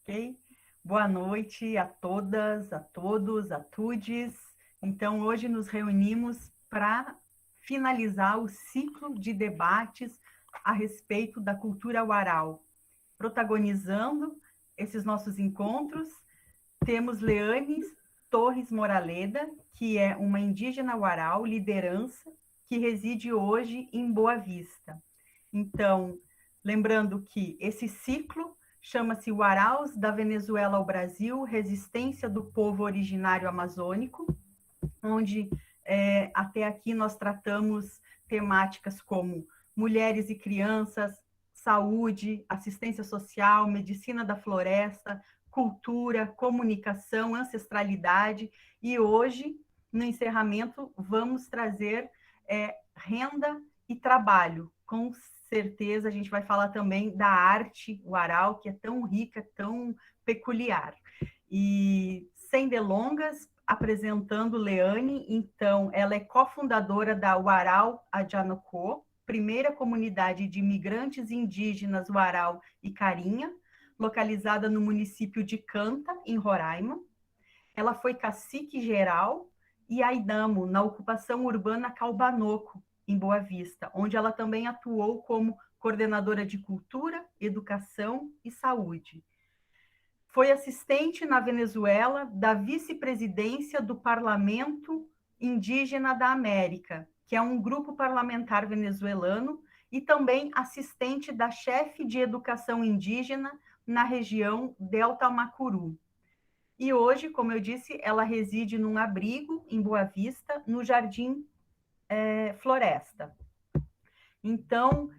Ok? Boa noite a todas, a todos, a tudes. Então, hoje nos reunimos para finalizar o ciclo de debates a respeito da cultura Warau. Protagonizando esses nossos encontros, temos Leane Torres Moraleda, que é uma indígena Warau, liderança, que reside hoje em Boa Vista. Então, lembrando que esse ciclo chama-se Waraus da Venezuela ao Brasil, Resistência do Povo Originário Amazônico, onde até aqui nós tratamos temáticas como mulheres e crianças, saúde, assistência social, medicina da floresta, cultura, comunicação, ancestralidade, e hoje, no encerramento, vamos trazer renda e trabalho. Com certeza, a gente vai falar também da arte Warau, que é tão rica, tão peculiar. E, sem delongas, apresentando Leane, então, ela é cofundadora da Warau Adjanocô, primeira comunidade de imigrantes indígenas Warau e Carinha, localizada no município de Canta, em Roraima. Ela foi cacique geral e aidamo na ocupação urbana Calbanoco, em Boa Vista, onde ela também atuou como coordenadora de cultura, educação e saúde. Foi assistente na Venezuela da vice-presidência do Parlamento Indígena da América, que é um grupo parlamentar venezuelano, e também assistente da chefe de educação indígena na região Delta Macuru. E hoje, como eu disse, ela reside num abrigo em Boa Vista, no Jardim Floresta. Então,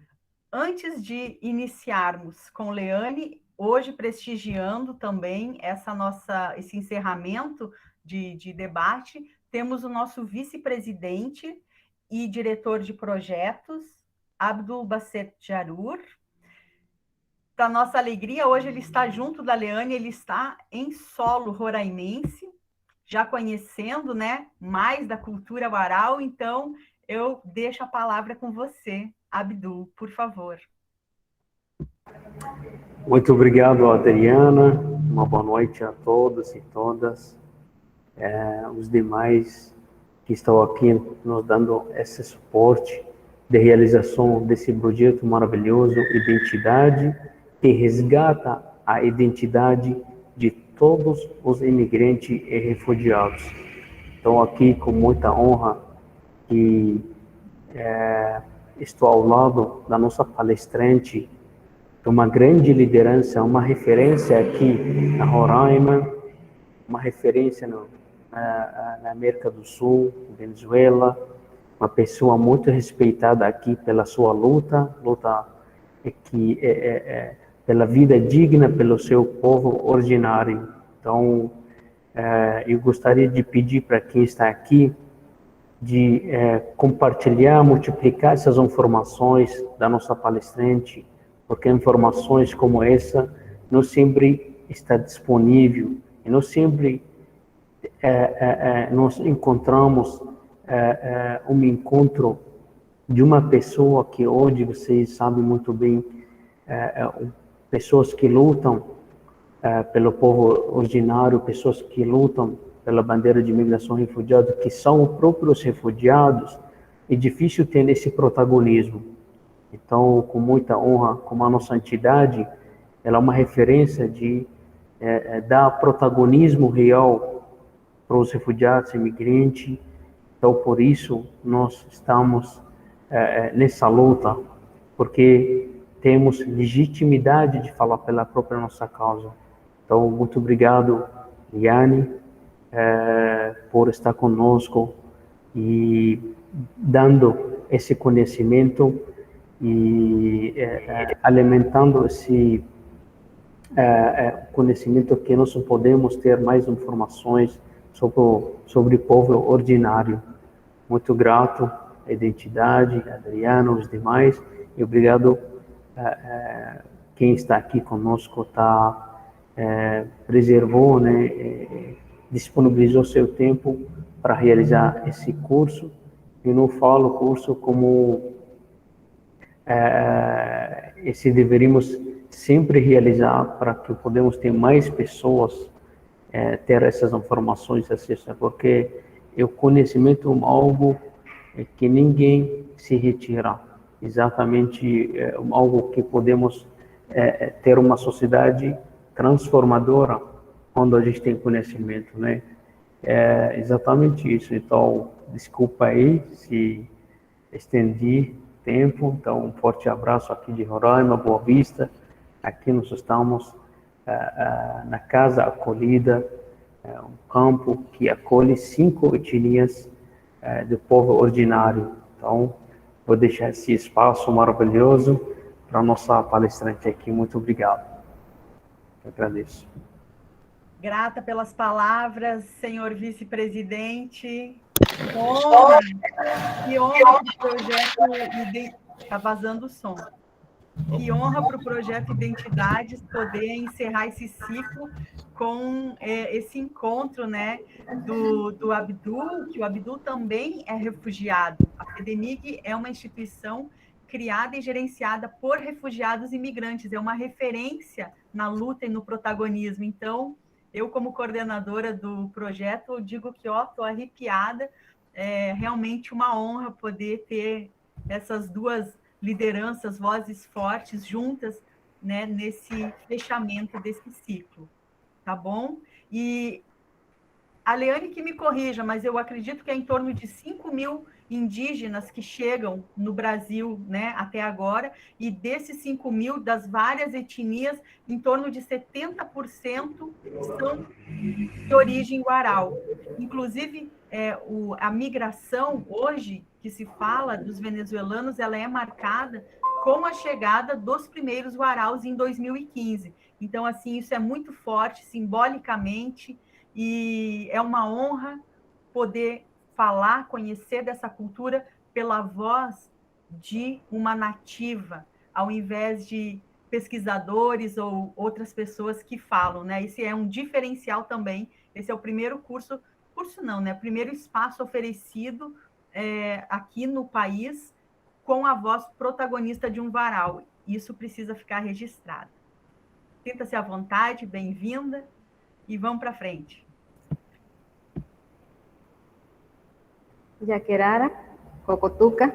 antes de iniciarmos com Leane, hoje prestigiando também esse encerramento de debate, temos o nosso vice-presidente e diretor de projetos, Abdul Basset Jarur. Para nossa alegria, hoje ele está junto da Leane, ele está em solo roraimense, já conhecendo, né, mais da cultura Warau, então eu deixo a palavra com você, Abdul, por favor. Muito obrigado, Adriana. Uma boa noite a todos e todas. Os demais que estão aqui nos dando esse suporte de realização desse projeto maravilhoso, Identidade, que resgata a identidade de todos os imigrantes e refugiados. Então, aqui com muita honra que estou ao lado da nossa palestrante, uma grande liderança, uma referência aqui na Roraima, uma referência na América do Sul, Venezuela, uma pessoa muito respeitada aqui pela sua luta pela vida digna pelo seu povo originário. Então, eu gostaria de pedir para quem está aqui de compartilhar, multiplicar essas informações da nossa palestrante, porque informações como essa não sempre está disponível e não sempre nós encontramos um encontro de uma pessoa que hoje vocês sabem muito bem, pessoas que lutam pelo povo originário, pessoas que lutam pela bandeira de imigração e refugiados, que são os próprios refugiados, é difícil ter esse protagonismo. Então, com muita honra, como a nossa entidade, ela é uma referência de dar protagonismo real para os refugiados, imigrantes. Então, por isso, nós estamos nessa luta, porque temos legitimidade de falar pela própria nossa causa. Então, muito obrigado, Liane, por estar conosco e dando esse conhecimento e alimentando esse conhecimento que nós podemos ter mais informações sobre o povo ordinário. Muito grato à identidade, a Adriano, os demais, e obrigado quem está aqui conosco, preservou, né, disponibilizou seu tempo para realizar esse curso. Eu não falo curso como se deveríamos sempre realizar para que podemos ter mais pessoas ter essas informações acessas, porque o conhecimento é algo que ninguém se retira, exatamente algo que podemos ter uma sociedade transformadora quando a gente tem conhecimento, né? É exatamente isso. Então, desculpa aí se estendi tempo. Então, um forte abraço aqui de Roraima, Boa Vista. Aqui nós estamos na Casa Acolhida, um campo que acolhe 5 etnias do povo ordinário. Então, vou deixar esse espaço maravilhoso para a nossa palestrante aqui. Muito obrigado. Eu agradeço. Grata pelas palavras, senhor vice-presidente. Honra, que honra para o projeto. Está vazando o som. Que honra para o projeto Identidades poder encerrar esse ciclo com esse encontro, né, do Abdul, que o Abdul também é refugiado. A FEDENIG é uma instituição criada e gerenciada por refugiados e imigrantes, é uma referência na luta e no protagonismo. Então, eu, como coordenadora do projeto, digo que estou arrepiada, é realmente uma honra poder ter essas duas lideranças, vozes fortes juntas, né, nesse fechamento desse ciclo, tá bom? E a Leane que me corrija, mas eu acredito que é em torno de 5.000 indígenas que chegam no Brasil, né, até agora, e desses 5.000, das várias etnias, em torno de 70% são de origem guaral. Inclusive, a migração hoje, que se fala dos venezuelanos, ela é marcada com a chegada dos primeiros guaraus em 2015. Então, assim, isso é muito forte, simbolicamente, e é uma honra poder falar, conhecer dessa cultura pela voz de uma nativa, ao invés de pesquisadores ou outras pessoas que falam, né? Esse é um diferencial também. Esse é o primeiro curso não, né? Primeiro espaço oferecido aqui no país com a voz protagonista de um varal. Isso precisa ficar registrado. Sinta-se à vontade, bem-vinda, e vamos para frente. Yaquerara, Cocotuca,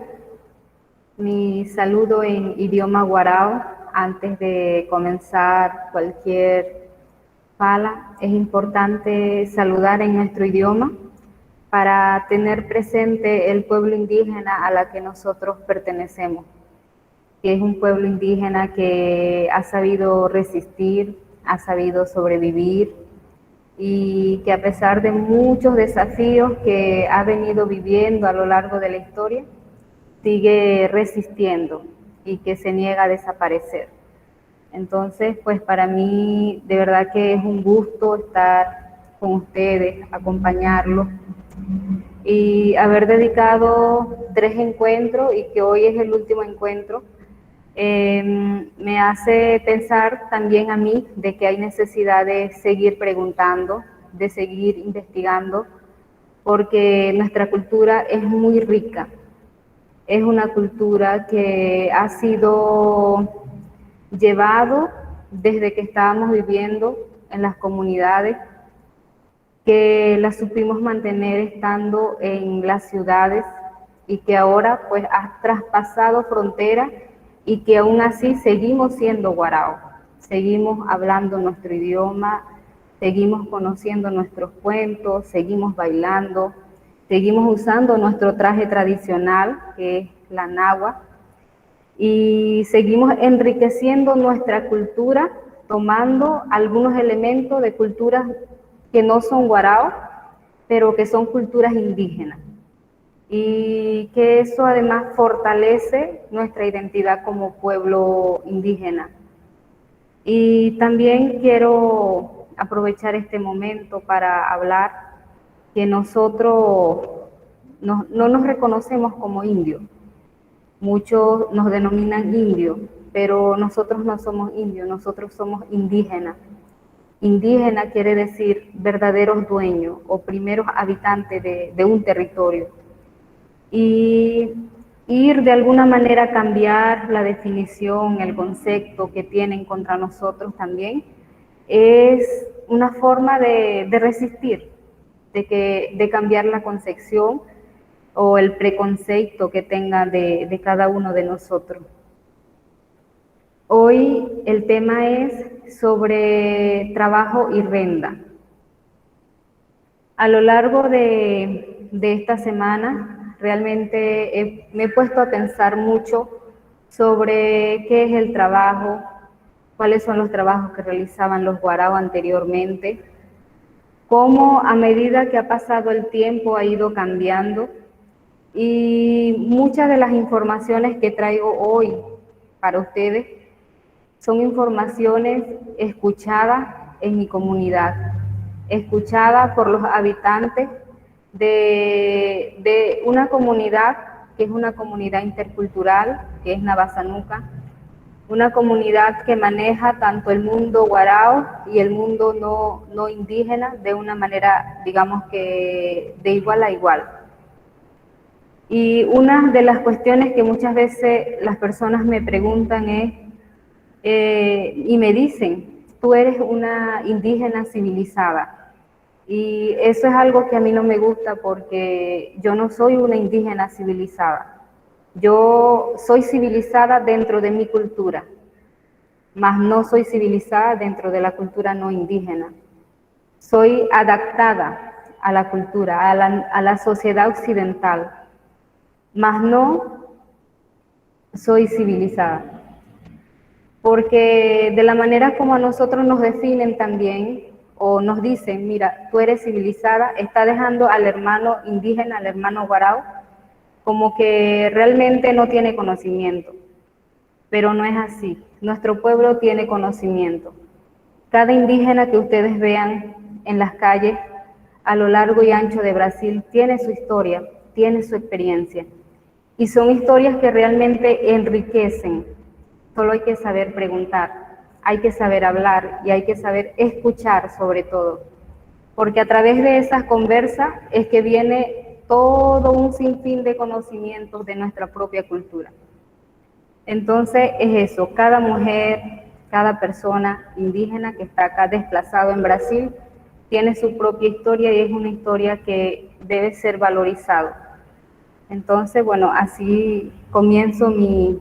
mi saludo en idioma guarao antes de comenzar cualquier fala. Es importante saludar en nuestro idioma para tener presente el pueblo indígena a la que nosotros pertenecemos, que es un pueblo indígena que ha sabido resistir, ha sabido sobrevivir, y que a pesar de muchos desafíos que ha venido viviendo a lo largo de la historia, sigue resistiendo y que se niega a desaparecer. Entonces, pues para mí de verdad que es un gusto estar con ustedes, acompañarlos y haber dedicado 3 encuentros y que hoy es el último encuentro. Me hace pensar también a mí de que hay necesidad de seguir preguntando, de seguir investigando, porque nuestra cultura es muy rica. Es una cultura que ha sido llevado desde que estábamos viviendo en las comunidades, que la supimos mantener estando en las ciudades y que ahora pues ha traspasado fronteras y que aún así seguimos siendo guarao, seguimos hablando nuestro idioma, seguimos conociendo nuestros cuentos, seguimos bailando, seguimos usando nuestro traje tradicional, que es la nahua, y seguimos enriqueciendo nuestra cultura, tomando algunos elementos de culturas que no son guarao, pero que son culturas indígenas. Y que eso además fortalece nuestra identidad como pueblo indígena. Y también quiero aprovechar este momento para hablar que nosotros no nos reconocemos como indios. Muchos nos denominan indios, pero nosotros no somos indios, nosotros somos indígenas. Indígena quiere decir verdaderos dueños o primeros habitantes de un territorio. Y ir de alguna manera a cambiar la definición, el concepto que tienen contra nosotros también, es una forma de resistir, de cambiar la concepción o el preconcepto que tengan de cada uno de nosotros. Hoy el tema es sobre trabajo y renta. A lo largo de esta semana, realmente me he puesto a pensar mucho sobre qué es el trabajo, cuáles son los trabajos que realizaban los guarao anteriormente, cómo a medida que ha pasado el tiempo ha ido cambiando, y muchas de las informaciones que traigo hoy para ustedes son informaciones escuchadas en mi comunidad, escuchadas por los habitantes de una comunidad que es una comunidad intercultural, que es Navasanuca, una comunidad que maneja tanto el mundo guarao y el mundo no indígena de una manera, digamos que de igual a igual. Y una de las cuestiones que muchas veces las personas me preguntan es, y me dicen, tú eres una indígena civilizada. Y eso es algo que a mí no me gusta, porque yo no soy una indígena civilizada. Yo soy civilizada dentro de mi cultura, mas no soy civilizada dentro de la cultura no indígena. Soy adaptada a la cultura, a la sociedad occidental, mas no soy civilizada. Porque de la manera como a nosotros nos definen también, o nos dicen, mira, tú eres civilizada, está dejando al hermano indígena, al hermano guarao, como que realmente no tiene conocimiento. Pero no es así. Nuestro pueblo tiene conocimiento. Cada indígena que ustedes vean en las calles, a lo largo y ancho de Brasil, tiene su historia, tiene su experiencia. Y son historias que realmente enriquecen. Solo hay que saber preguntar, hay que saber hablar y hay que saber escuchar sobre todo. Porque a través de esas conversas es que viene todo un sinfín de conocimientos de nuestra propia cultura. Entonces es eso, cada mujer, cada persona indígena que está acá desplazado en Brasil tiene su propia historia y es una historia que debe ser valorizado. Entonces, bueno, así comienzo mi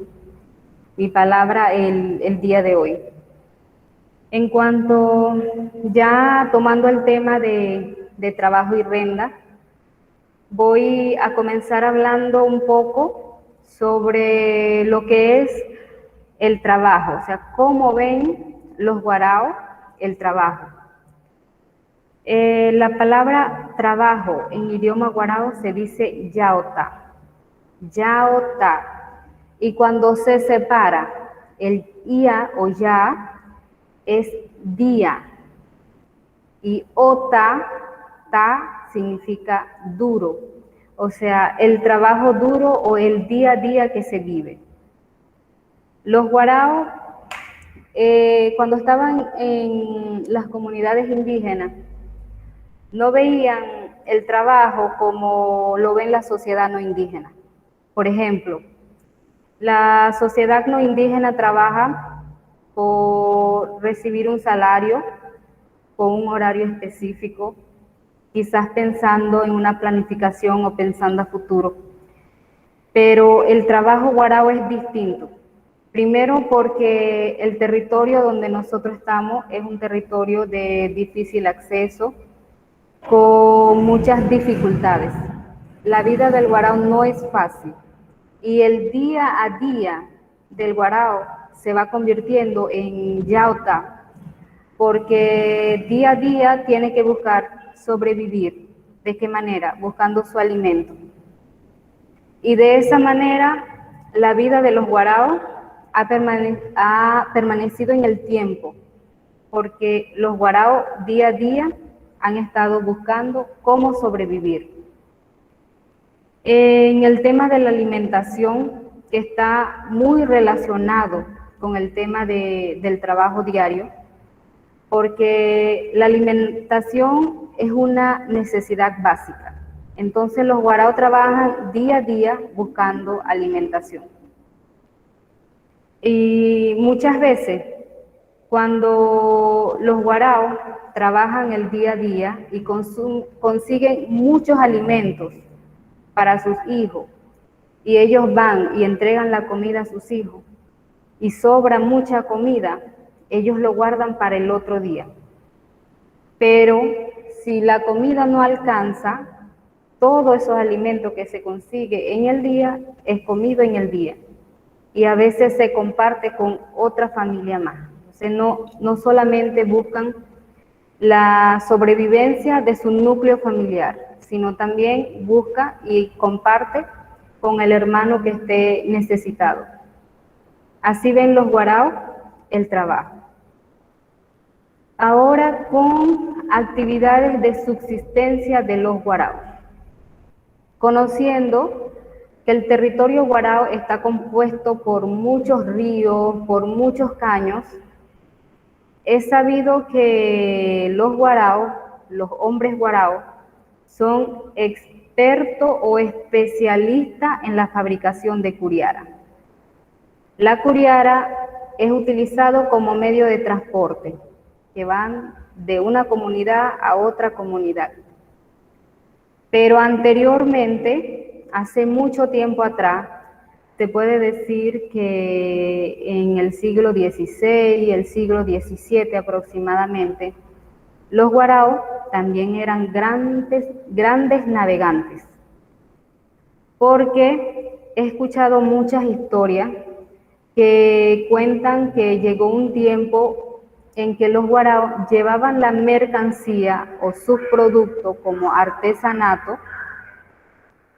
palabra el día de hoy. En cuanto, ya tomando el tema de trabajo y renta, voy a comenzar hablando un poco sobre lo que es el trabajo, o sea, cómo ven los guarao el trabajo. La palabra trabajo en idioma guarao se dice yaota, yaota, y cuando se separa el ia o ya es día, y ota, ta, significa duro, o sea, el trabajo duro o el día a día que se vive. Los guarao, cuando estaban en las comunidades indígenas, no veían el trabajo como lo ven la sociedad no indígena. Por ejemplo, la sociedad no indígena trabaja por recibir un salario con un horario específico, quizás pensando en una planificación o pensando a futuro. Pero el trabajo guarao es distinto. Primero porque el territorio donde nosotros estamos es un territorio de difícil acceso, con muchas dificultades. La vida del guarao no es fácil y el día a día del guarao se va convirtiendo en yauta, porque día a día tiene que buscar sobrevivir. ¿De qué manera? Buscando su alimento. Y de esa manera la vida de los guarao ha permanecido en el tiempo, porque los guarao día a día han estado buscando cómo sobrevivir. En el tema de la alimentación, que está muy relacionado con el tema del trabajo diario, porque la alimentación es una necesidad básica. Entonces los guaraos trabajan día a día buscando alimentación. Y muchas veces, cuando los guaraos trabajan el día a día y consiguen muchos alimentos para sus hijos, y ellos van y entregan la comida a sus hijos, y sobra mucha comida, ellos lo guardan para el otro día. Pero si la comida no alcanza, todos esos alimentos que se consigue en el día es comido en el día. Y a veces se comparte con otra familia más. Entonces no solamente buscan la sobrevivencia de su núcleo familiar, sino también busca y comparte con el hermano que esté necesitado. Así ven los guaraos el trabajo. Ahora con actividades de subsistencia de los guaraos. Conociendo que el territorio guarao está compuesto por muchos ríos, por muchos caños, es sabido que los guaraos, los hombres guaraos, son expertos o especialistas en la fabricación de curiara. La curiara es utilizado como medio de transporte, que van de una comunidad a otra comunidad. Pero anteriormente, hace mucho tiempo atrás, se puede decir que en el siglo XVI, el siglo XVII aproximadamente, los guaraos también eran grandes navegantes, porque he escuchado muchas historias que cuentan que llegó un tiempo en que los guaraos llevaban la mercancía o sus productos como artesanato,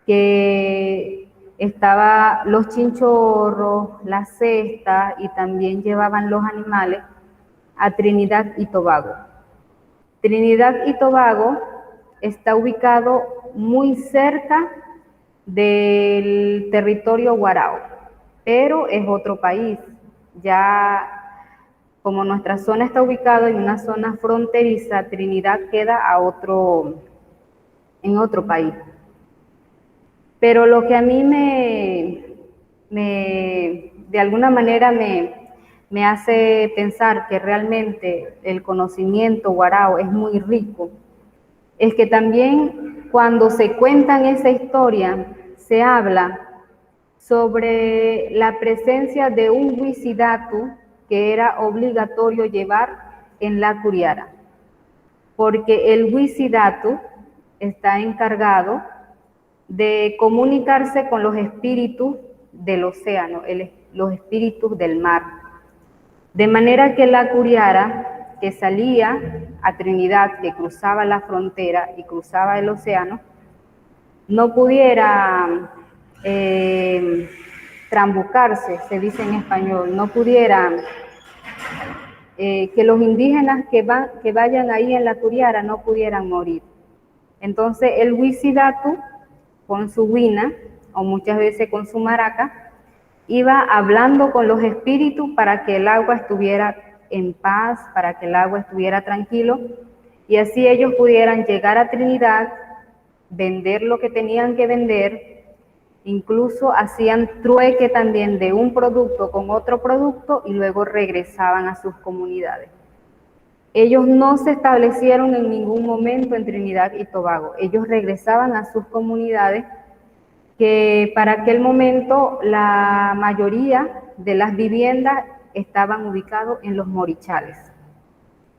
que estaba los chinchorros, las cestas y también llevaban los animales a Trinidad y Tobago. Trinidad y Tobago está ubicado muy cerca del territorio guarao, pero es otro país. Ya como nuestra zona está ubicada en una zona fronteriza, Trinidad queda en otro país. Pero lo que a mí de alguna manera me hace pensar que realmente el conocimiento guarao es muy rico, es que también cuando se cuentan esa historia, se habla sobre la presencia de un huicidatu que era obligatorio llevar en la curiara, porque el huicidatu está encargado de comunicarse con los espíritus del océano, los espíritus del mar. De manera que la curiara que salía a Trinidad, que cruzaba la frontera y cruzaba el océano, no pudiera trambucarse, se dice en español, no pudiera, que los indígenas que vayan ahí en la curiara no pudieran morir. Entonces el huicidatu, con su huina, o muchas veces con su maraca, iba hablando con los espíritus para que el agua estuviera en paz, para que el agua estuviera tranquilo, y así ellos pudieran llegar a Trinidad, vender lo que tenían que vender, incluso hacían trueque también de un producto con otro producto y luego regresaban a sus comunidades. Ellos no se establecieron en ningún momento en Trinidad y Tobago. Ellos regresaban a sus comunidades, que para aquel momento la mayoría de las viviendas estaban ubicadas en los morichales.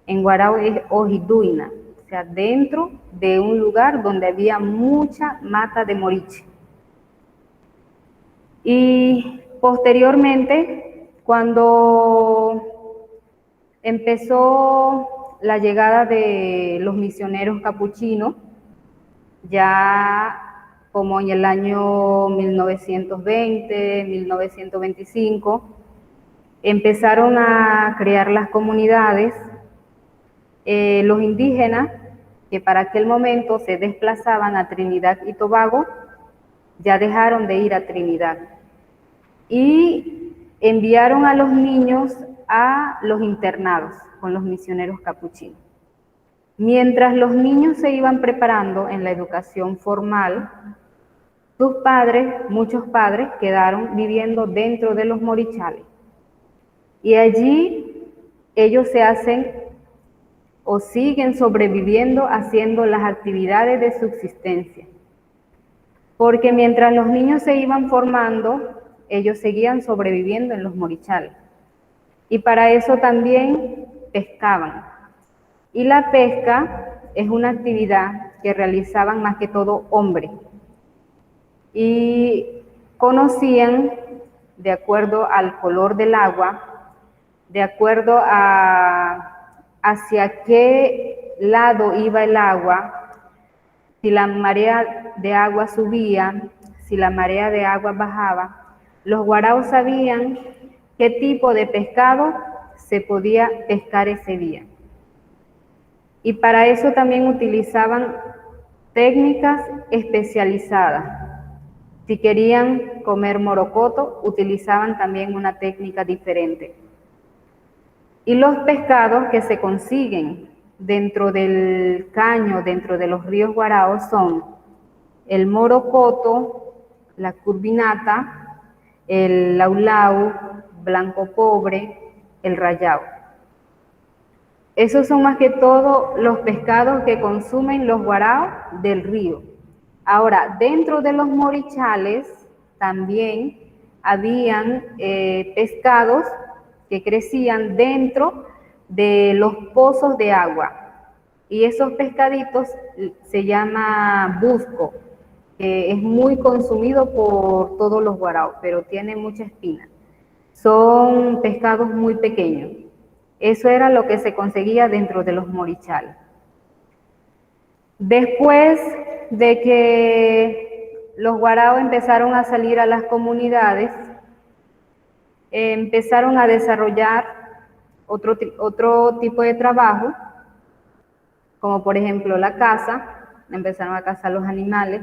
En guarao es ojiduina, o sea, dentro de un lugar donde había mucha mata de moriche. Y posteriormente, cuando empezó la llegada de los misioneros capuchinos, ya como en el año 1920, 1925, empezaron a crear las comunidades. Los indígenas, que para aquel momento se desplazaban a Trinidad y Tobago, ya dejaron de ir a Trinidad y enviaron a los niños a los internados con los misioneros capuchinos. Mientras los niños se iban preparando en la educación formal, sus padres, muchos padres, quedaron viviendo dentro de los morichales. Y allí ellos se hacen o siguen sobreviviendo haciendo las actividades de subsistencia. Porque mientras los niños se iban formando, ellos seguían sobreviviendo en los morichales. Y para eso también pescaban. Y la pesca es una actividad que realizaban más que todo hombres. Y conocían, de acuerdo al color del agua, de acuerdo a hacia qué lado iba el agua, si la marea de agua subía, si la marea de agua bajaba, los guaraos sabían qué tipo de pescado se podía pescar ese día. Y para eso también utilizaban técnicas especializadas. Si querían comer morocoto, utilizaban también una técnica diferente. Y los pescados que se consiguen dentro del caño, dentro de los ríos guaraos, son el morocoto, la curvinata, el laulau, blanco pobre, el rayao. Esos son más que todo los pescados que consumen los guaraos del río. Ahora, dentro de los morichales también habían pescados que crecían dentro de los pozos de agua. Y esos pescaditos se llama busco, que es muy consumido por todos los guaraos, pero tiene mucha espina. Son pescados muy pequeños. Eso era lo que se conseguía dentro de los morichales. Después de que los guaraos empezaron a salir a las comunidades, empezaron a desarrollar otro tipo de trabajo, como por ejemplo la caza, empezaron a cazar los animales.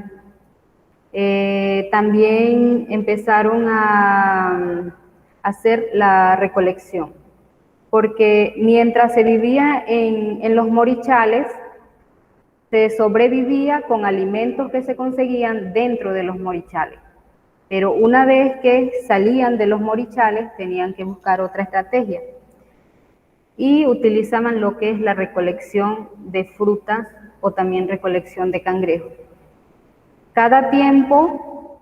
También empezaron a hacer la recolección, porque mientras se vivía en los morichales, se sobrevivía con alimentos que se conseguían dentro de los morichales. Pero una vez que salían de los morichales, tenían que buscar otra estrategia. Y utilizaban lo que es la recolección de frutas o también recolección de cangrejos. Cada tiempo,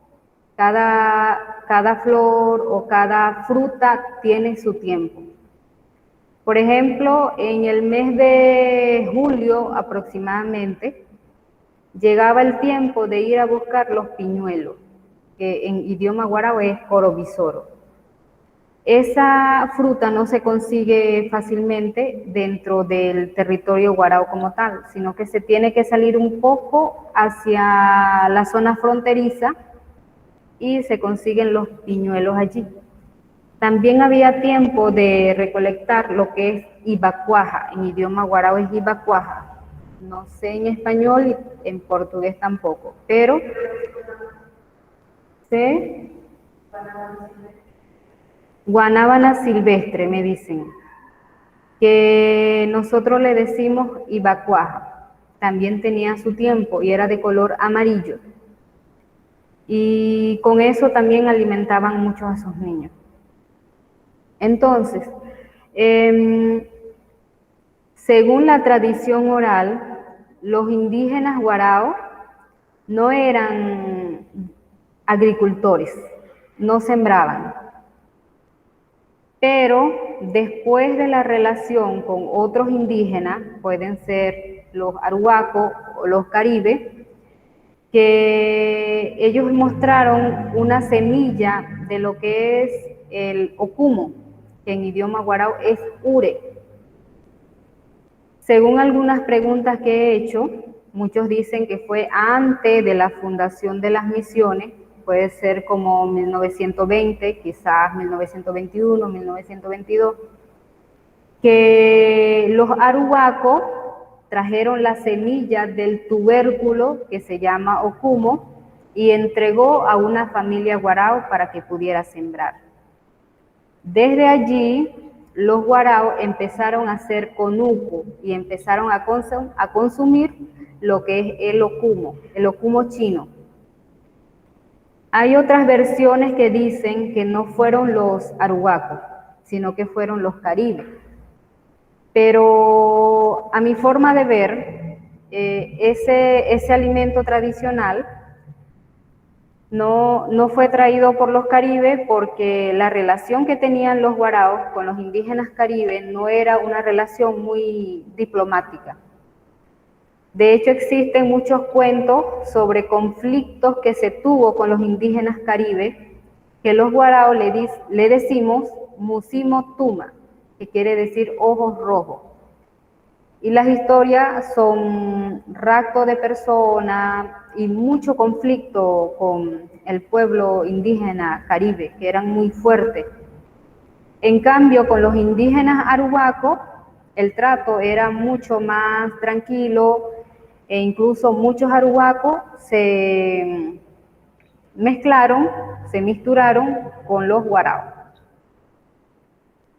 cada flor o cada fruta tiene su tiempo. Por ejemplo, en el mes de julio aproximadamente, llegaba el tiempo de ir a buscar los piñuelos, que en idioma guarao es corobisoro. Esa fruta no se consigue fácilmente dentro del territorio guarao como tal, sino que se tiene que salir un poco hacia la zona fronteriza y se consiguen los piñuelos allí. También había tiempo de recolectar lo que es ibacuaja, en idioma guarao es ibacuaja. No sé en español y en portugués tampoco, pero sé guanábana silvestre, me dicen, que nosotros le decimos ibacuaja. También tenía su tiempo y era de color amarillo. Y con eso también alimentaban mucho a sus niños. Entonces, según la tradición oral, los indígenas guaraos no eran agricultores, no sembraban. Pero después de la relación con otros indígenas, pueden ser los arhuacos o los caribes, que ellos mostraron una semilla de lo que es el ocumo, que en idioma guarao es ure. Según algunas preguntas que he hecho, muchos dicen que fue antes de la fundación de las misiones, puede ser como 1920, quizás 1921, 1922, que los arhuacos trajeron la semilla del tubérculo que se llama ocumo y entregó a una familia guarao para que pudiera sembrar. Desde allí los guaraos empezaron a hacer conuco y empezaron a consumir lo que es el ocumo chino. Hay otras versiones que dicen que no fueron los arhuacos, sino que fueron los caribes. Pero a mi forma de ver, ese alimento tradicional no fue traído por los caribes, porque la relación que tenían los guaraos con los indígenas caribes no era una relación muy diplomática. De hecho, existen muchos cuentos sobre conflictos que se tuvo con los indígenas caribes, que los guaraos le decimos musimo tuma, que quiere decir ojos rojos. Y las historias son rapto de personas y mucho conflicto con el pueblo indígena caribe, que eran muy fuertes. En cambio, con los indígenas arhuacos, el trato era mucho más tranquilo, e incluso muchos arhuacos se misturaron con los guaraos.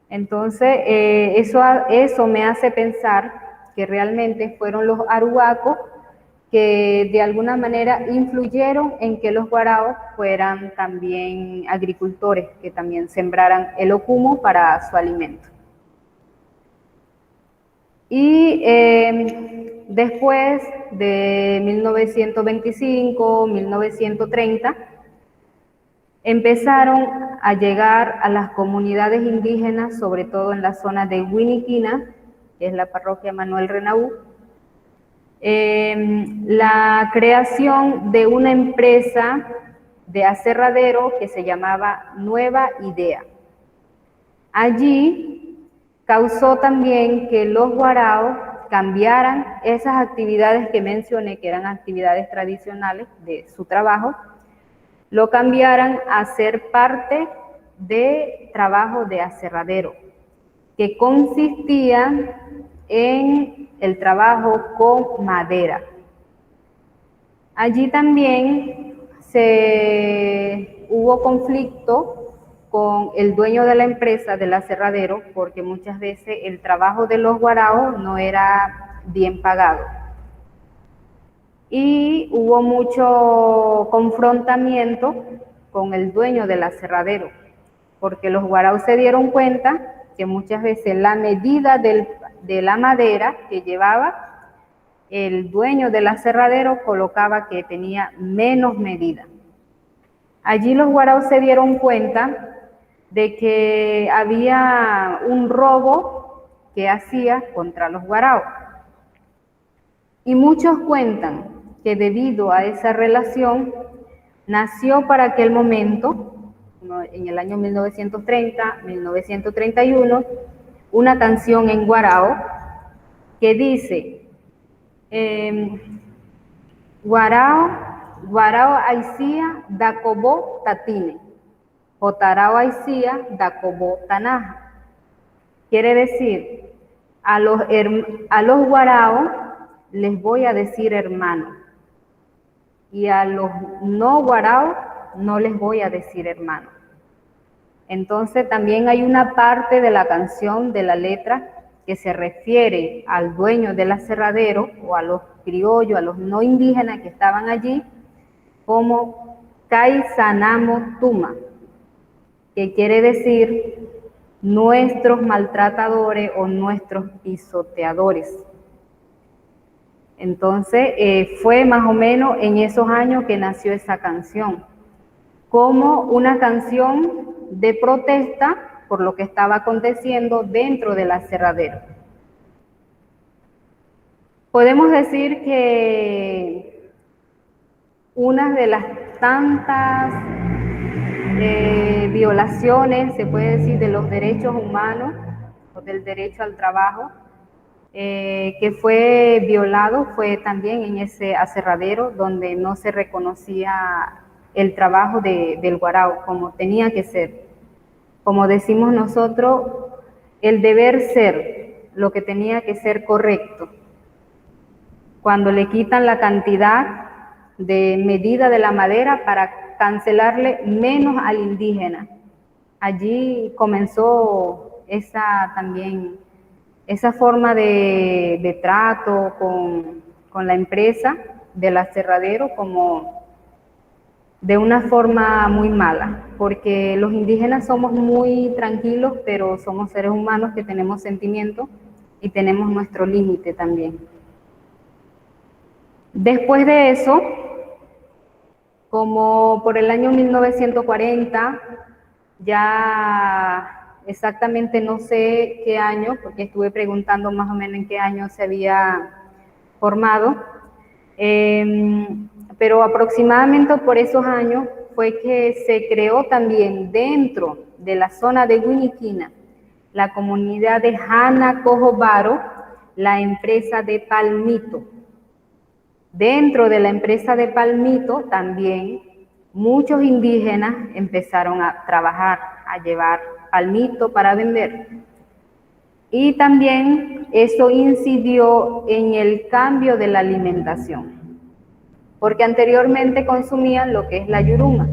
Entonces, eso me hace pensar que realmente fueron los arhuacos que de alguna manera influyeron en que los guaraos fueran también agricultores, que también sembraran el ocumo para su alimento. Y después de 1925, 1930, empezaron a llegar a las comunidades indígenas, sobre todo en la zona de Winiquina, que es la parroquia Manuel Renaú, la creación de una empresa de aserradero que se llamaba Nueva Idea. Allí causó también que los guaraos cambiaran esas actividades que mencioné, que eran actividades tradicionales de su trabajo, lo cambiaran a ser parte de trabajo de aserradero, que consistía en el trabajo con madera. Allí también hubo conflicto con el dueño de la empresa del aserradero, porque muchas veces el trabajo de los guaraos no era bien pagado. Y hubo mucho confrontamiento con el dueño del aserradero, porque los guaraos se dieron cuenta que muchas veces la medida de la madera que llevaba, el dueño del aserradero colocaba que tenía menos medida. Allí los guaraos se dieron cuenta de que había un robo que hacía contra los guaraos. Y muchos cuentan que debido a esa relación nació para aquel momento, en el año 1930, 1931, una canción en guarao que dice: guarao, guarao aicía da cobó tatine, jotarao aicía da cobó tanaja. Quiere decir, a los guaraos les voy a decir hermano, y a los no guaraos no les voy a decir hermano. Entonces también hay una parte de la canción, de la letra, que se refiere al dueño del aserradero o a los criollos, a los no indígenas que estaban allí, como Kai Sanamo Tuma, que quiere decir nuestros maltratadores o nuestros pisoteadores. Entonces fue más o menos en esos años que nació esa canción, como una canción de protesta por lo que estaba aconteciendo dentro del aserradero. Podemos decir que una de las tantas violaciones, se puede decir, de los derechos humanos o del derecho al trabajo, que fue violado fue también en ese aserradero, donde no se reconocía el trabajo del guarao como tenía que ser. Como decimos nosotros, el deber ser, lo que tenía que ser correcto. Cuando le quitan la cantidad de medida de la madera para cancelarle menos al indígena. Allí comenzó esa también, esa forma de trato con la empresa del aserradero como de una forma muy mala, porque los indígenas somos muy tranquilos, pero somos seres humanos que tenemos sentimientos y tenemos nuestro límite también. Después de eso, como por el año 1940, ya exactamente no sé qué año, porque estuve preguntando más o menos en qué año se había formado, pero aproximadamente por esos años fue que se creó también dentro de la zona de Winiquina, la comunidad de Hana Cojobaro, la empresa de Palmito. Dentro de la empresa de Palmito también muchos indígenas empezaron a trabajar, a llevar palmito para vender. Y también eso incidió en el cambio de la alimentación, porque anteriormente consumían lo que es la yuruma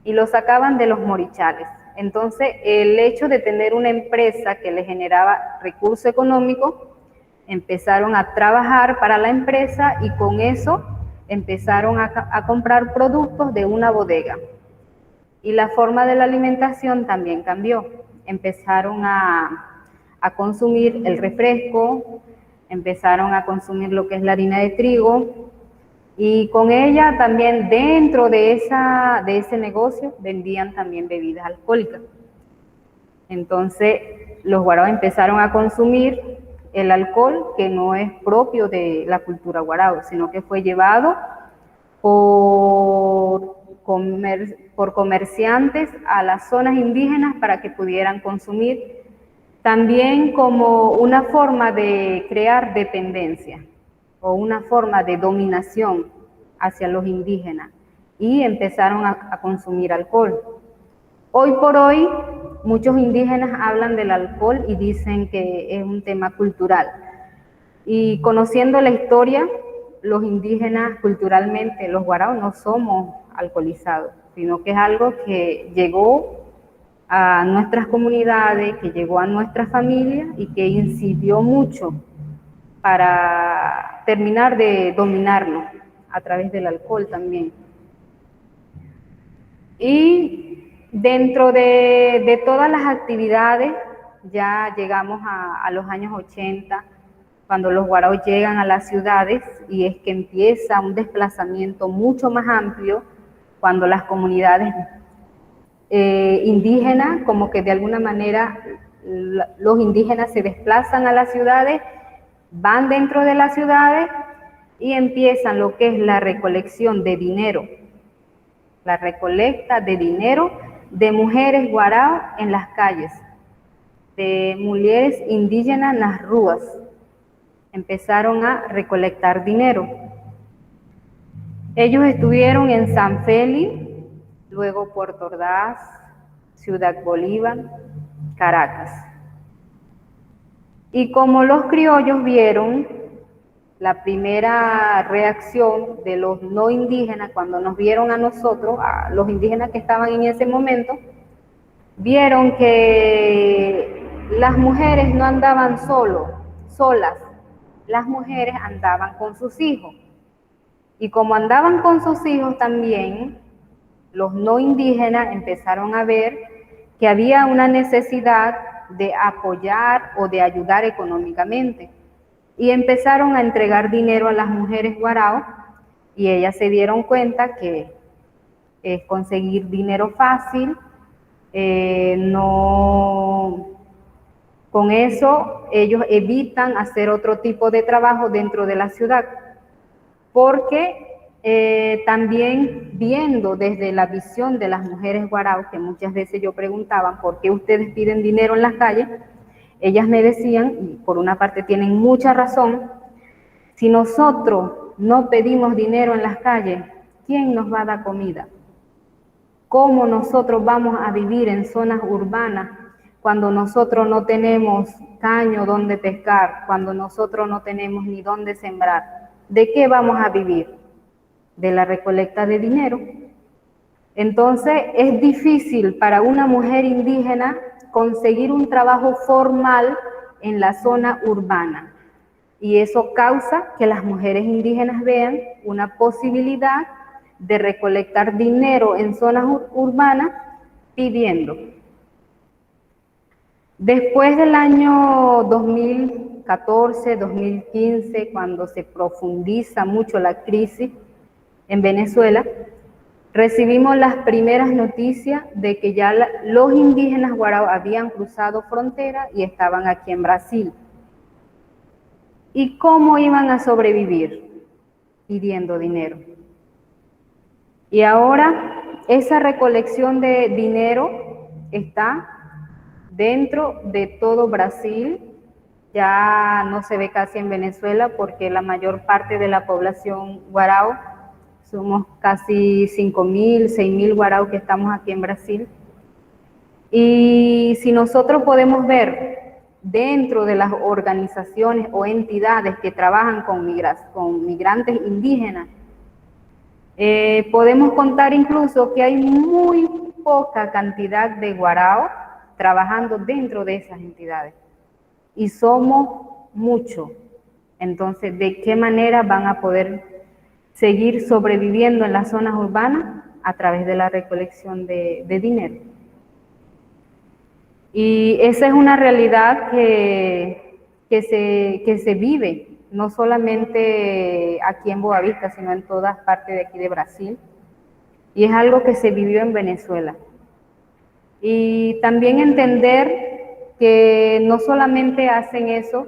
y lo sacaban de los morichales. Entonces, el hecho de tener una empresa que le generaba recurso económico, empezaron a trabajar para la empresa y con eso empezaron a comprar productos de una bodega. Y la forma de la alimentación también cambió. Empezaron a consumir el refresco, empezaron a consumir lo que es la harina de trigo, y con ella también dentro de ese negocio vendían también bebidas alcohólicas. Entonces los guaraos empezaron a consumir el alcohol que no es propio de la cultura guarao, sino que fue llevado por comerciantes a las zonas indígenas para que pudieran consumir, también como una forma de crear dependencia o una forma de dominación hacia los indígenas, y empezaron a consumir alcohol. Hoy por hoy, muchos indígenas hablan del alcohol y dicen que es un tema cultural. Y conociendo la historia, los indígenas culturalmente, los guaraos, no somos alcoholizados, sino que es algo que llegó a nuestras comunidades, que llegó a nuestras familias y que incidió mucho para terminar de dominarnos a través del alcohol también. Y dentro de todas las actividades, ya llegamos a los años 80, cuando los guaraos llegan a las ciudades, y es que empieza un desplazamiento mucho más amplio, cuando las comunidades indígenas, como que de alguna manera los indígenas se desplazan a las ciudades, van dentro de las ciudades y empiezan lo que es la recolección de dinero, la recolecta de dinero de mujeres guaraos en las calles, de mujeres indígenas en las ruas. Empezaron a recolectar dinero. Ellos estuvieron en San Félix, luego Puerto Ordaz, Ciudad Bolívar, Caracas. Y como los criollos vieron la primera reacción de los no indígenas, cuando nos vieron a nosotros, a los indígenas que estaban en ese momento, vieron que las mujeres no andaban solas, las mujeres andaban con sus hijos. Y como andaban con sus hijos también, los no indígenas empezaron a ver que había una necesidad de apoyar o de ayudar económicamente. Y empezaron a entregar dinero a las mujeres guaraos, y ellas se dieron cuenta que es conseguir dinero fácil, con eso ellos evitan hacer otro tipo de trabajo dentro de la ciudad, porque también viendo desde la visión de las mujeres guaraos, que muchas veces yo preguntaba, ¿por qué ustedes piden dinero en las calles? Ellas me decían, y por una parte tienen mucha razón, si nosotros no pedimos dinero en las calles, ¿quién nos va a dar comida? ¿Cómo nosotros vamos a vivir en zonas urbanas cuando nosotros no tenemos caño donde pescar, cuando nosotros no tenemos ni dónde sembrar? ¿De qué vamos a vivir? De la recolecta de dinero. Entonces, es difícil para una mujer indígena conseguir un trabajo formal en la zona urbana. Y eso causa que las mujeres indígenas vean una posibilidad de recolectar dinero en zonas urbanas pidiendo. Después del año 2014, 2015, cuando se profundiza mucho la crisis en Venezuela, recibimos las primeras noticias de que ya los indígenas guarao habían cruzado frontera y estaban aquí en Brasil. ¿Y cómo iban a sobrevivir? Pidiendo dinero. Y ahora esa recolección de dinero está dentro de todo Brasil. Ya no se ve casi en Venezuela porque la mayor parte de la población guarao, somos casi 5.000, 6.000 guarao que estamos aquí en Brasil. Y si nosotros podemos ver dentro de las organizaciones o entidades que trabajan con migrantes indígenas, podemos contar incluso que hay muy poca cantidad de guarao trabajando dentro de esas entidades. Y somos muchos. Entonces, ¿de qué manera van a poder seguir sobreviviendo en las zonas urbanas? A través de la recolección de dinero. Y esa es una realidad que se vive, no solamente aquí en Boavista, sino en todas partes de aquí de Brasil. Y es algo que se vivió en Venezuela. Y también entender que no solamente hacen eso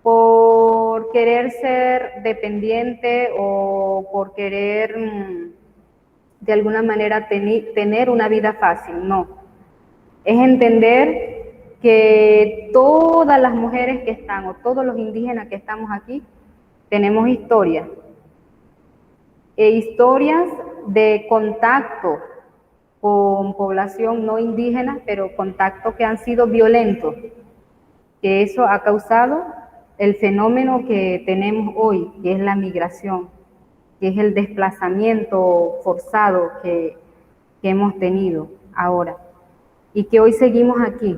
por querer ser dependiente o por querer de alguna manera tener una vida fácil, no. Es entender que todas las mujeres que están o todos los indígenas que estamos aquí tenemos historias. Historias de contacto con población no indígena, pero contactos que han sido violentos, que eso ha causado el fenómeno que tenemos hoy, que es la migración, que es el desplazamiento forzado que hemos tenido ahora y que hoy seguimos aquí.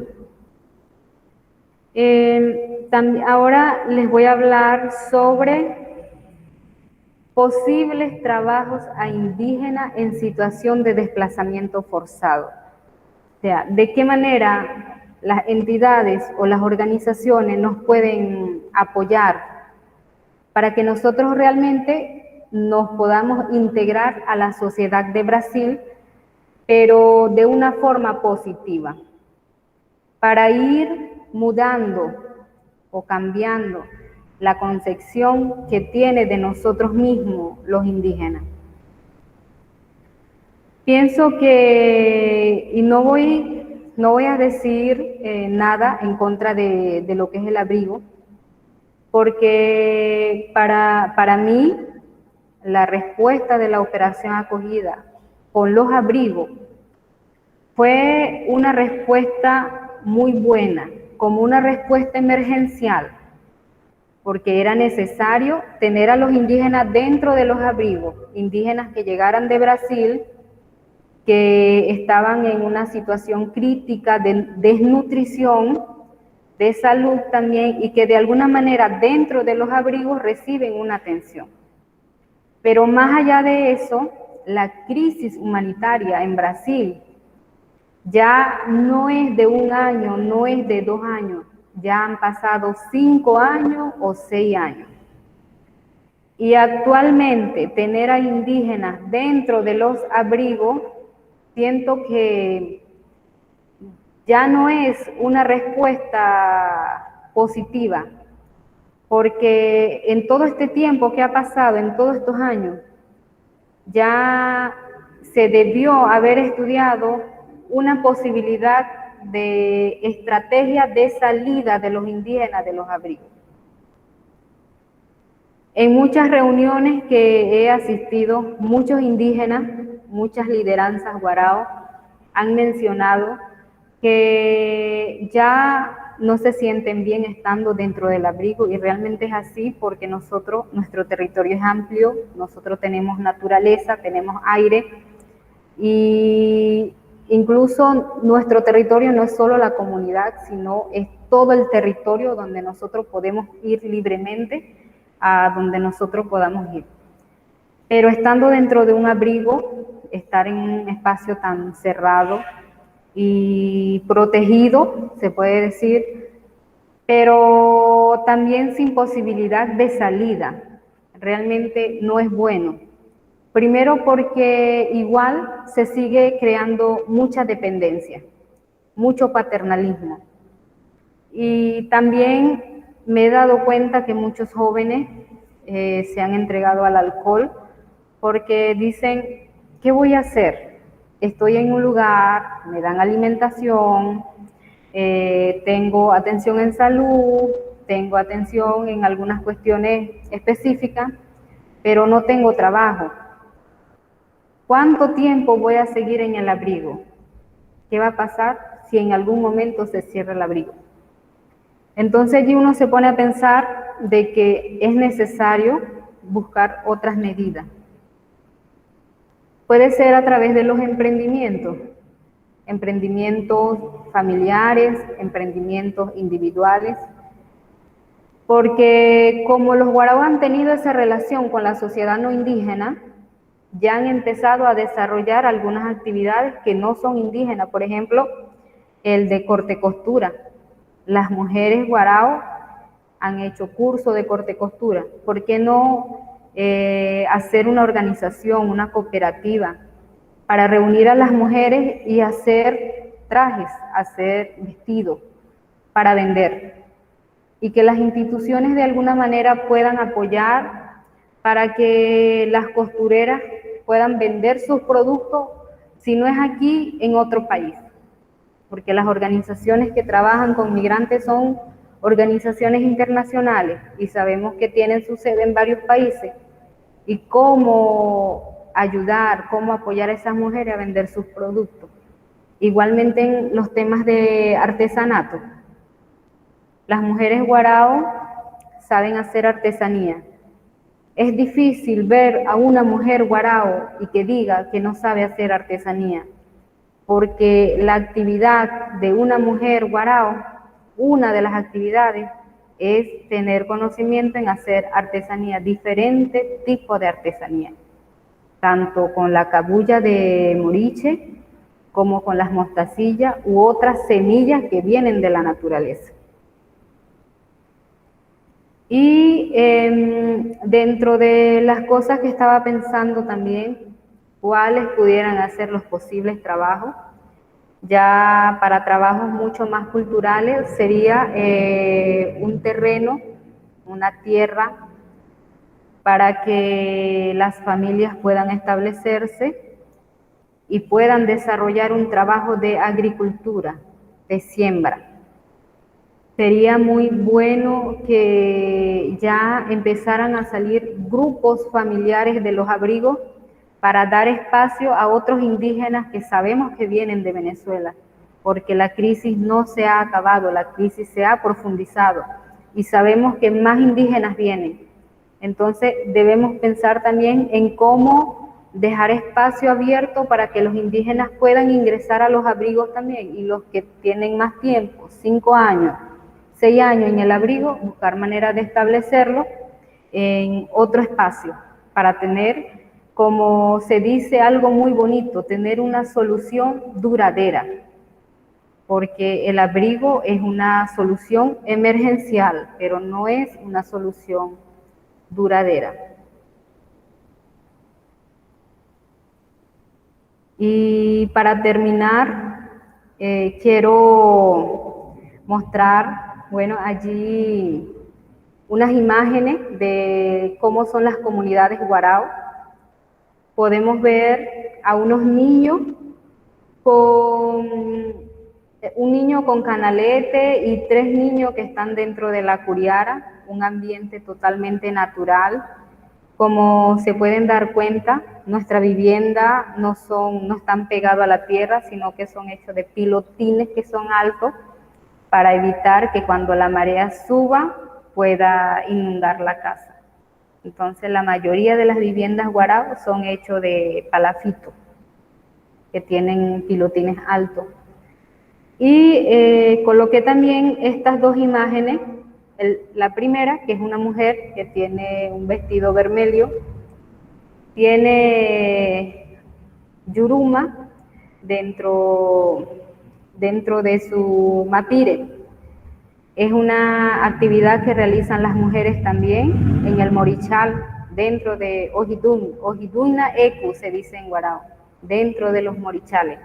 Ahora les voy a hablar sobre posibles trabajos a indígenas en situación de desplazamiento forzado. O sea, de qué manera las entidades o las organizaciones nos pueden apoyar para que nosotros realmente nos podamos integrar a la sociedad de Brasil, pero de una forma positiva, para ir mudando o cambiando la concepción que tiene de nosotros mismos los indígenas. Pienso que, y no voy a decir nada en contra de lo que es el abrigo, porque para mí la respuesta de la operación acogida con los abrigos fue una respuesta muy buena, como una respuesta emergencial, porque era necesario tener a los indígenas dentro de los abrigos, indígenas que llegaran de Brasil, que estaban en una situación crítica de desnutrición, de salud también, y que de alguna manera dentro de los abrigos reciben una atención. Pero más allá de eso, la crisis humanitaria en Brasil ya no es de 1 año, no es de 2 años, ya han pasado 5 años o 6 años. Y actualmente tener a indígenas dentro de los abrigos, siento que ya no es una respuesta positiva, porque en todo este tiempo que ha pasado, en todos estos años, ya se debió haber estudiado una posibilidad de estrategia de salida de los indígenas de los abrigos. En muchas reuniones que he asistido, muchos indígenas, muchas lideranzas guarao han mencionado que ya no se sienten bien estando dentro del abrigo, y realmente es así porque nuestro territorio es amplio, nosotros tenemos naturaleza, tenemos aire, Y incluso nuestro territorio no es solo la comunidad, sino es todo el territorio donde nosotros podemos ir libremente a donde nosotros podamos ir. Pero estando dentro de un abrigo, estar en un espacio tan cerrado y protegido, se puede decir, pero también sin posibilidad de salida, realmente no es bueno. Primero porque igual se sigue creando mucha dependencia, mucho paternalismo. Y también me he dado cuenta que muchos jóvenes se han entregado al alcohol porque dicen, ¿qué voy a hacer? Estoy en un lugar, me dan alimentación, tengo atención en salud, tengo atención en algunas cuestiones específicas, pero no tengo trabajo. ¿Cuánto tiempo voy a seguir en el abrigo? ¿Qué va a pasar si en algún momento se cierra el abrigo? Entonces allí uno se pone a pensar de que es necesario buscar otras medidas. Puede ser a través de los emprendimientos familiares, emprendimientos individuales, porque como los guaraos han tenido esa relación con la sociedad no indígena, ya han empezado a desarrollar algunas actividades que no son indígenas, por ejemplo, el de corte-costura. Las mujeres guarao han hecho curso de corte-costura. ¿Por qué no hacer una organización, una cooperativa, para reunir a las mujeres y hacer trajes, hacer vestidos para vender? Y que las instituciones de alguna manera puedan apoyar para que las costureras puedan vender sus productos, si no es aquí, en otro país. Porque las organizaciones que trabajan con migrantes son organizaciones internacionales y sabemos que tienen su sede en varios países. Y cómo ayudar, cómo apoyar a esas mujeres a vender sus productos. Igualmente en los temas de artesanato. Las mujeres guarao saben hacer artesanía. Es difícil ver a una mujer guarao y que diga que no sabe hacer artesanía, porque la actividad de una mujer guarao, una de las actividades es tener conocimiento en hacer artesanía, diferentes tipos de artesanía, tanto con la cabuya de moriche como con las mostacillas u otras semillas que vienen de la naturaleza. Y dentro de las cosas que estaba pensando también, cuáles pudieran ser los posibles trabajos, ya para trabajos mucho más culturales, sería un terreno, una tierra, para que las familias puedan establecerse y puedan desarrollar un trabajo de agricultura, de siembra. Sería muy bueno que ya empezaran a salir grupos familiares de los abrigos para dar espacio a otros indígenas que sabemos que vienen de Venezuela, porque la crisis no se ha acabado, la crisis se ha profundizado y sabemos que más indígenas vienen. Entonces debemos pensar también en cómo dejar espacio abierto para que los indígenas puedan ingresar a los abrigos también, y los que tienen más tiempo, 5 años, 6 años en el abrigo, buscar manera de establecerlo en otro espacio para tener, como se dice, algo muy bonito, tener una solución duradera, porque el abrigo es una solución emergencial, pero no es una solución duradera. Y para terminar, quiero mostrar, bueno, allí unas imágenes de cómo son las comunidades guarao. Podemos ver a unos niños un niño con canalete y 3 niños que están dentro de la curiara, un ambiente totalmente natural. Como se pueden dar cuenta, nuestra vivienda no están pegados a la tierra, sino que son hechos de pilotines que son altos, para evitar que cuando la marea suba pueda inundar la casa. Entonces la mayoría de las viviendas guarao son hechos de palafito. que tienen pilotines altos. Y coloqué también estas dos imágenes, la primera, que es una mujer que tiene un vestido vermelho, tiene yuruma dentro de su mapire. Es una actividad que realizan las mujeres también en el Morichal, dentro de Ojiduna Ecu, se dice en Guarao, dentro de los morichales.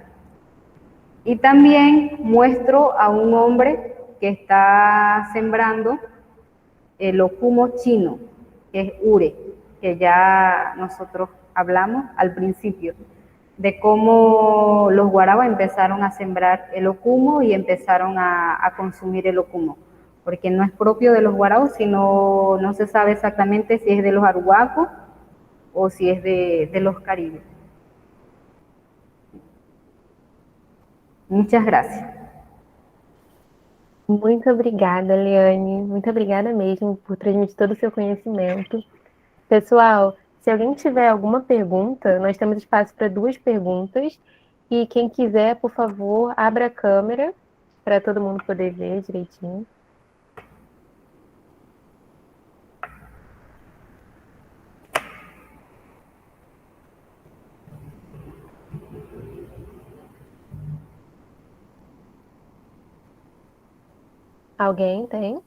Y también muestro a un hombre que está sembrando el ocumo chino, que es ure, que ya nosotros hablamos al principio, de cómo los guarabas empezaron a sembrar el ocumo y empezaron a consumir el ocumo, porque no es propio de los guaraos, sino no se sabe exactamente si es de los arhuacos o si es de los caribes. Muchas gracias. Muito obrigada, Leane. Muito obrigada mesmo por transmitir todo o seu conhecimento. Pessoal, se alguém tiver alguma pergunta, nós temos espaço para 2 perguntas. E quem quiser, por favor, abra a câmera para todo mundo poder ver direitinho. Alguém tem?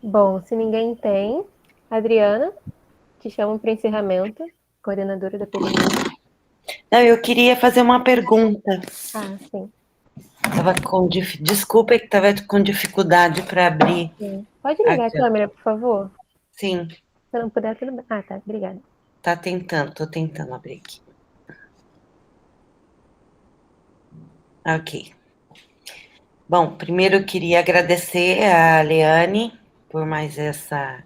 Bom, se ninguém tem, Adriana, te chamo para encerramento, coordenadora da pesquisa. Não, eu queria fazer uma pergunta. Ah, sim. Desculpa que estava com dificuldade para abrir. Sim. Pode ligar a câmera, por favor? Sim. Se não puder, tudo bem. Ah, tá, obrigada. Tô tentando abrir aqui. Ok. Bom, primeiro eu queria agradecer a Leane por mais essa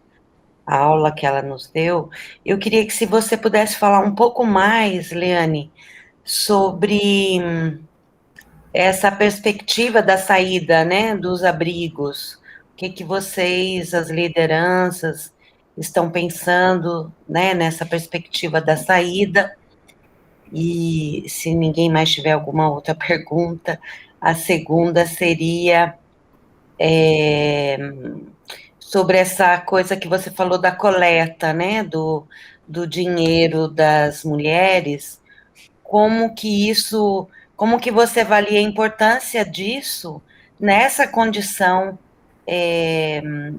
aula que ela nos deu. Eu queria que se você pudesse falar um pouco mais, Leane, sobre essa perspectiva da saída, né, dos abrigos. O que vocês, as lideranças, estão pensando, né, nessa perspectiva da saída? E se ninguém mais tiver alguma outra pergunta, a segunda seria sobre essa coisa que você falou da coleta, né, do dinheiro das mulheres, como que você avalia a importância disso nessa condição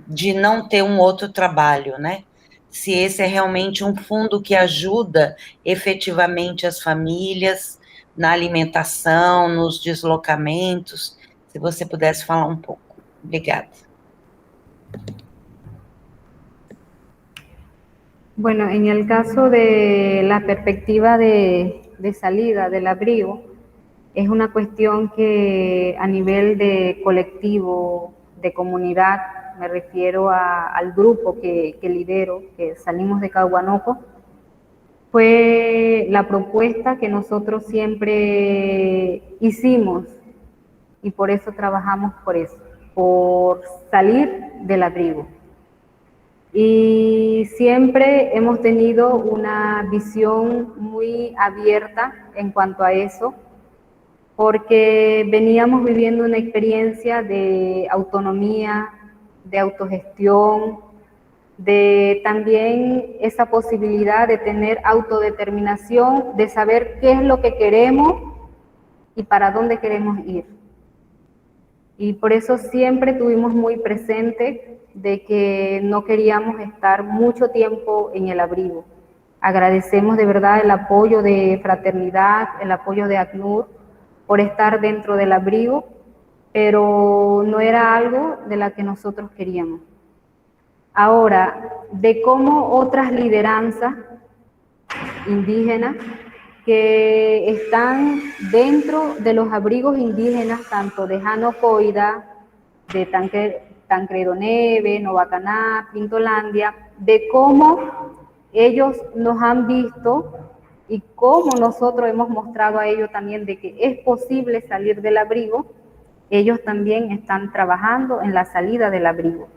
de não ter um outro trabalho, né? Se esse é realmente um fundo que ajuda efetivamente as famílias na alimentação, nos deslocamentos, se você pudesse falar um pouco. Obrigada. Bueno, en el caso de la perspectiva de salida del abrigo, es una cuestión que a nivel de colectivo, de comunidad, me refiero al grupo que lidero, que salimos de Caguanoco, fue la propuesta que nosotros siempre hicimos y por eso trabajamos por salir del abrigo. Y siempre hemos tenido una visión muy abierta en cuanto a eso, porque veníamos viviendo una experiencia de autonomía, de autogestión, de también esa posibilidad de tener autodeterminación, de saber qué es lo que queremos y para dónde queremos ir. Y por eso siempre tuvimos muy presente de que no queríamos estar mucho tiempo en el abrigo. Agradecemos de verdad el apoyo de Fraternidad, el apoyo de ACNUR por estar dentro del abrigo, pero no era algo de la que nosotros queríamos. Ahora, de cómo otras lideranzas indígenas que están dentro de los abrigos indígenas, tanto de Janocoida, de Tancredo Neve, Novacaná, Pintolandia, de cómo ellos nos han visto y cómo nosotros hemos mostrado a ellos también de que es posible salir del abrigo, ellos también están trabajando en la salida del abrigo.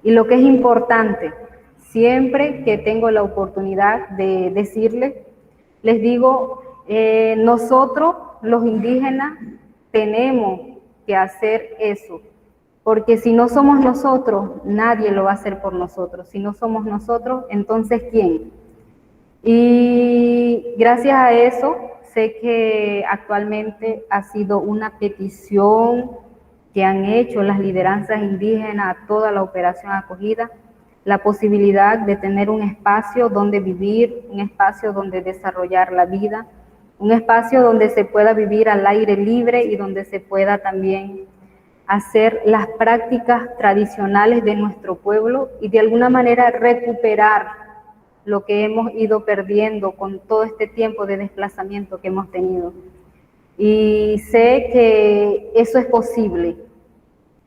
Y lo que es importante, siempre que tengo la oportunidad de decirles, les digo, nosotros los indígenas tenemos que hacer eso, porque si no somos nosotros, nadie lo va a hacer por nosotros. Si no somos nosotros, entonces ¿quién? Y gracias a eso, sé que actualmente ha sido una petición que han hecho las lideranzas indígenas a toda la operación acogida, la posibilidad de tener un espacio donde vivir, un espacio donde desarrollar la vida, un espacio donde se pueda vivir al aire libre y donde se pueda también hacer las prácticas tradicionales de nuestro pueblo y de alguna manera recuperar lo que hemos ido perdiendo con todo este tiempo de desplazamiento que hemos tenido. Y sé que eso es posible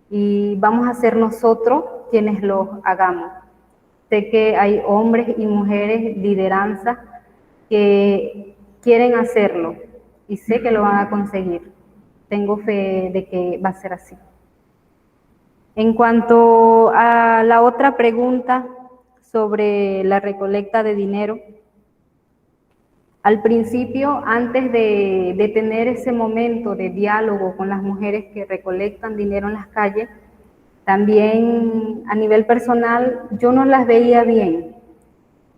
y vamos a ser nosotros quienes lo hagamos. Sé que hay hombres y mujeres, lideranzas, que quieren hacerlo y sé que lo van a conseguir. Tengo fe de que va a ser así. En cuanto a la otra pregunta sobre la recolecta de dinero, al principio, antes de tener ese momento de diálogo con las mujeres que recolectan dinero en las calles, también a nivel personal yo no las veía bien,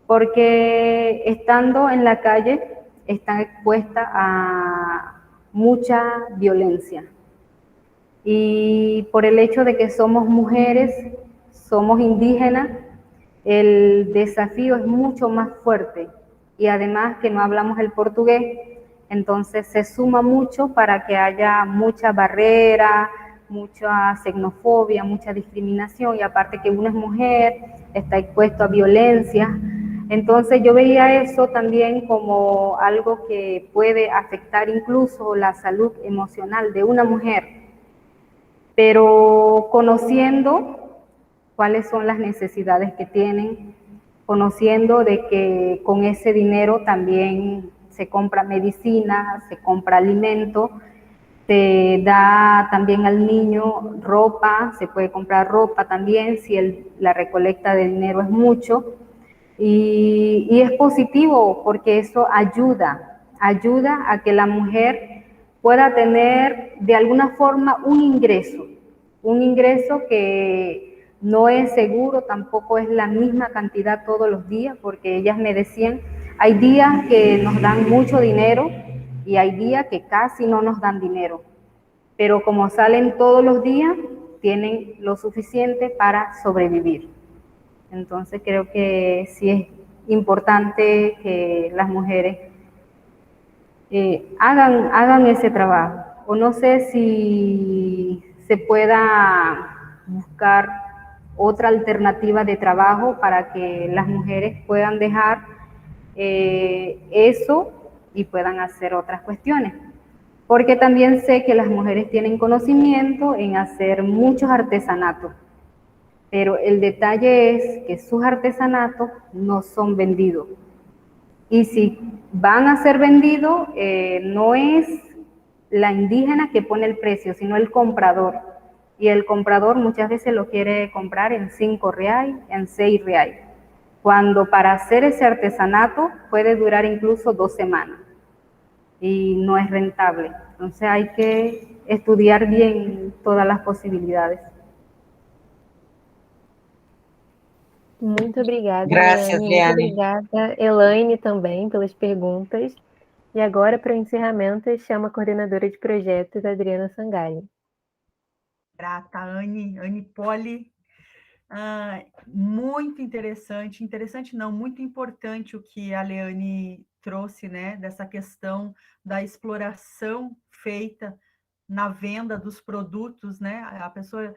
porque estando en la calle están expuestas a mucha violencia. Y por el hecho de que somos mujeres, somos indígenas, el desafío es mucho más fuerte. Y además que no hablamos el portugués, entonces se suma mucho para que haya mucha barrera, mucha xenofobia, mucha discriminación, y aparte que uno es mujer, está expuesto a violencia. Entonces yo veía eso también como algo que puede afectar incluso la salud emocional de una mujer, pero conociendo cuáles son las necesidades que tienen, conociendo de que con ese dinero también se compra medicina, se compra alimento, se da también al niño ropa, se puede comprar ropa también si la recolecta de dinero es mucho, y es positivo porque eso ayuda a que la mujer pueda tener de alguna forma un ingreso que no es seguro, tampoco es la misma cantidad todos los días, porque ellas me decían, hay días que nos dan mucho dinero y hay días que casi no nos dan dinero, pero como salen todos los días, tienen lo suficiente para sobrevivir. Entonces creo que sí es importante que las mujeres hagan ese trabajo. O no sé si se pueda buscar otra alternativa de trabajo para que las mujeres puedan dejar eso y puedan hacer otras cuestiones. Porque también sé que las mujeres tienen conocimiento en hacer muchos artesanatos, pero el detalle es que sus artesanatos no son vendidos. Y si van a ser vendidos, no es la indígena que pone el precio, sino el comprador. Y el comprador muchas veces lo quiere comprar en 5 reais, en 6 reais, cuando para hacer ese artesanato puede durar incluso 2 semanas y no es rentable. Entonces hay que estudiar bien todas las posibilidades. Muito obrigada, Graças, Leane. Muito Liane. obrigada, Elaine, também, pelas perguntas. E agora, para o encerramento, eu chamo a coordenadora de projetos, Adriana Sangalli. Grata, Anne Poli. Muito interessante não, muito importante o que a Leane trouxe, né, dessa questão da exploração feita na venda dos produtos, né, a pessoa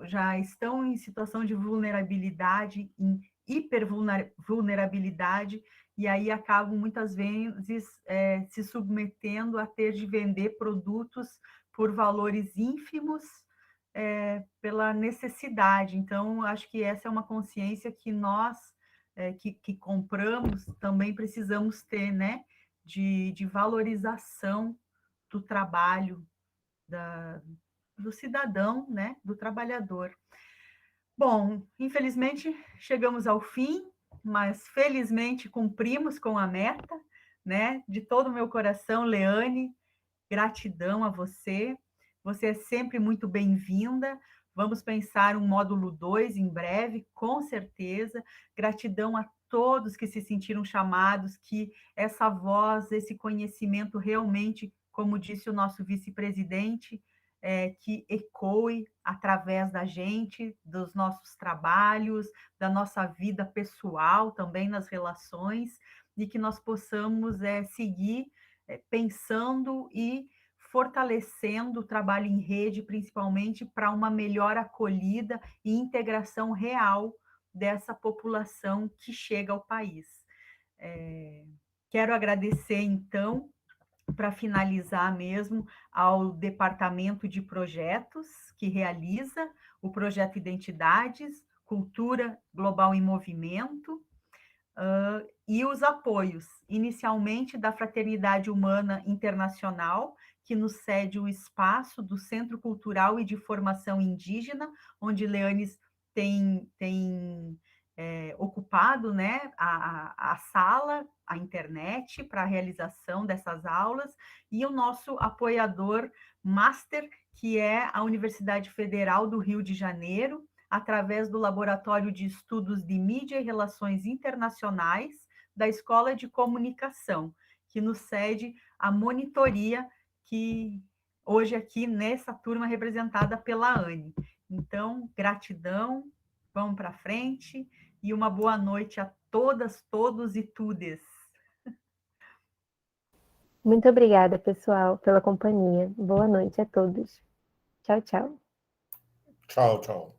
já estão em situação de vulnerabilidade, em hipervulnerabilidade, e aí acabam muitas vezes se submetendo a ter de vender produtos por valores ínfimos, pela necessidade. Então, acho que essa é uma consciência que nós, que compramos, também precisamos ter, né? De valorização do trabalho, do cidadão, né, do trabalhador. Bom, infelizmente chegamos ao fim, mas felizmente cumprimos com a meta, né? De todo o meu coração, Leane, gratidão a você. Você é sempre muito bem-vinda. Vamos pensar um módulo 2 em breve, com certeza. Gratidão a todos que se sentiram chamados, que essa voz, esse conhecimento realmente, como disse o nosso vice-presidente, que ecoe através da gente, dos nossos trabalhos, da nossa vida pessoal, também nas relações, e que nós possamos seguir pensando e fortalecendo o trabalho em rede, principalmente para uma melhor acolhida e integração real dessa população que chega ao país. Quero agradecer, então, para finalizar mesmo, ao Departamento de Projetos, que realiza o projeto Identidades, Cultura Global em Movimento, e os apoios, inicialmente da Fraternidade Humana Internacional, que nos cede o espaço do Centro Cultural e de Formação Indígena, onde Leanes tem ocupado, né, a sala, a internet, para a realização dessas aulas, e o nosso apoiador master, que é a Universidade Federal do Rio de Janeiro, através do Laboratório de Estudos de Mídia e Relações Internacionais da Escola de Comunicação, que nos cede a monitoria que hoje aqui nessa turma representada pela Anne. Então, gratidão, vamos para frente e uma boa noite a todas, todos e tudes. Muito obrigada, pessoal, pela companhia. Boa noite a todos. Tchau, tchau. Tchau, tchau.